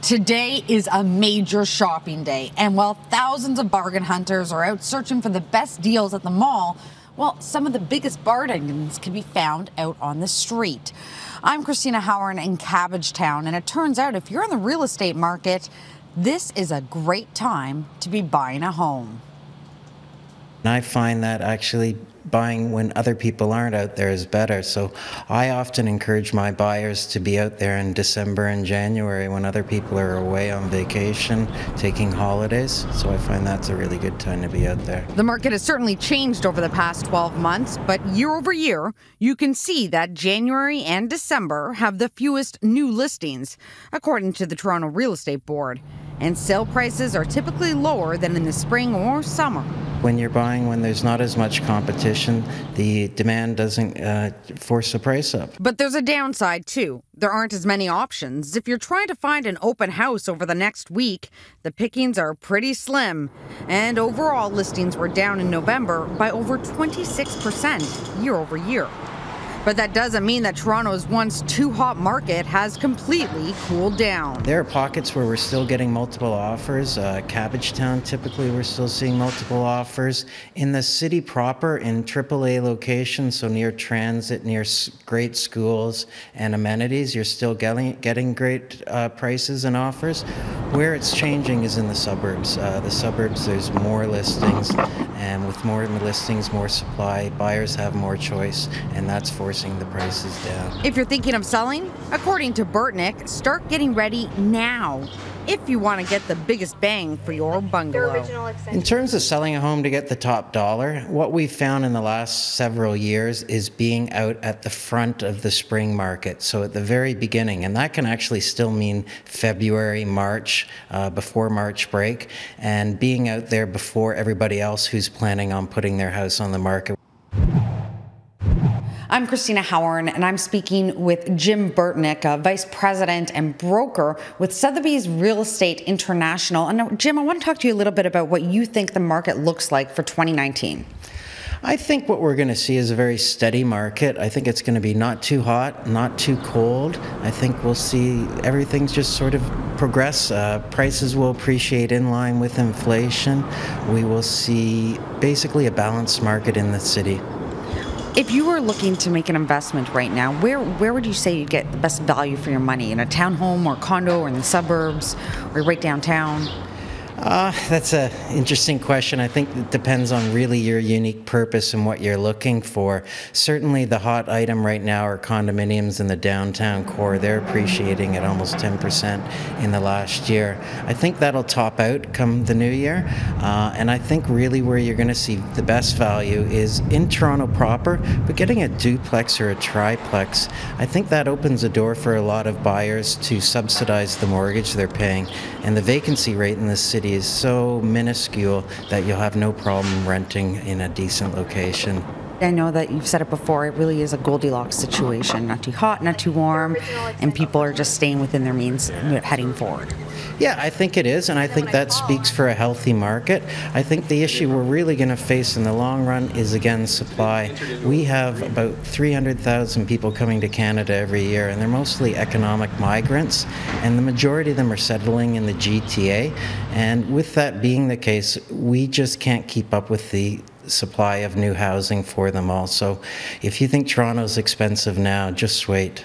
Today is a major shopping day, and while thousands of bargain hunters are out searching for the best deals at the mall, well, some of the biggest bargains can be found out on the street. I'm Christina Howard in Cabbagetown, and it turns out if you're in the real estate market, this is a great time to be buying a home. I find that actually buying when other people aren't out there is better. So I often encourage my buyers to be out there in December and January when other people are away on vacation, taking holidays. So I find that's a really good time to be out there. The market has certainly changed over the past 12 months, but year over year, you can see that January and December have the fewest new listings, according to the Toronto Real Estate Board. And sale prices are typically lower than in the spring or summer. When you're buying when there's not as much competition, the demand doesn't force the price up. But there's a downside too. There aren't as many options. If you're trying to find an open house over the next week, the pickings are pretty slim. And overall listings were down in November by over 26% year over year. But that doesn't mean that Toronto's once too hot market has completely cooled down. There are pockets where we're still getting multiple offers. Cabbagetown, typically we're still seeing multiple offers. In the city proper, in AAA locations, so near transit, near great schools and amenities, you're still getting great prices and offers. Where it's changing is in the suburbs. The suburbs, there's more listings, and with more listings, more supply, buyers have more choice, and that's forcing the prices down. If you're thinking of selling, according to Burtnick, start getting ready now if you want to get the biggest bang for your bungalow. In terms of selling a home to get the top dollar, what we've found in the last several years is being out at the front of the spring market, so at the very beginning, and that can actually still mean February, March, before March break, and being out there before everybody else who's planning on putting their house on the market. I'm Christina Howard, and I'm speaking with Jim Burtnick, Vice President and Broker with Sotheby's Real Estate International. And now, Jim, I want to talk to you a little bit about what you think the market looks like for 2019. I think what we're going to see is a very steady market. I think it's going to be not too hot, not too cold. I think we'll see everything's just sort of progress. Prices will appreciate in line with inflation. We will see basically a balanced market in the city. If you were looking to make an investment right now, where would you say you'd get the best value for your money? In a townhome or condo or in the suburbs or right downtown? That's an interesting question. I think it depends on really your unique purpose and what you're looking for. Certainly the hot item right now are condominiums in the downtown core. They're appreciating at almost 10% in the last year. I think that'll top out come the new year. And I think really where you're going to see the best value is in Toronto proper, but getting a duplex or a triplex, I think that opens a door for a lot of buyers to subsidize the mortgage they're paying. And the vacancy rate in the city is so minuscule that you'll have no problem renting in a decent location. I know that you've said it before, it really is a Goldilocks situation. Not too hot, not too warm, and people are just staying within their means heading forward. Yeah, I think it is, and I think that speaks for a healthy market. I think the issue we're really going to face in the long run is, again, supply. We have about 300,000 people coming to Canada every year, and they're mostly economic migrants, and the majority of them are settling in the GTA. And with that being the case, we just can't keep up with the supply of new housing for them all. So if you think Toronto's expensive now, just wait.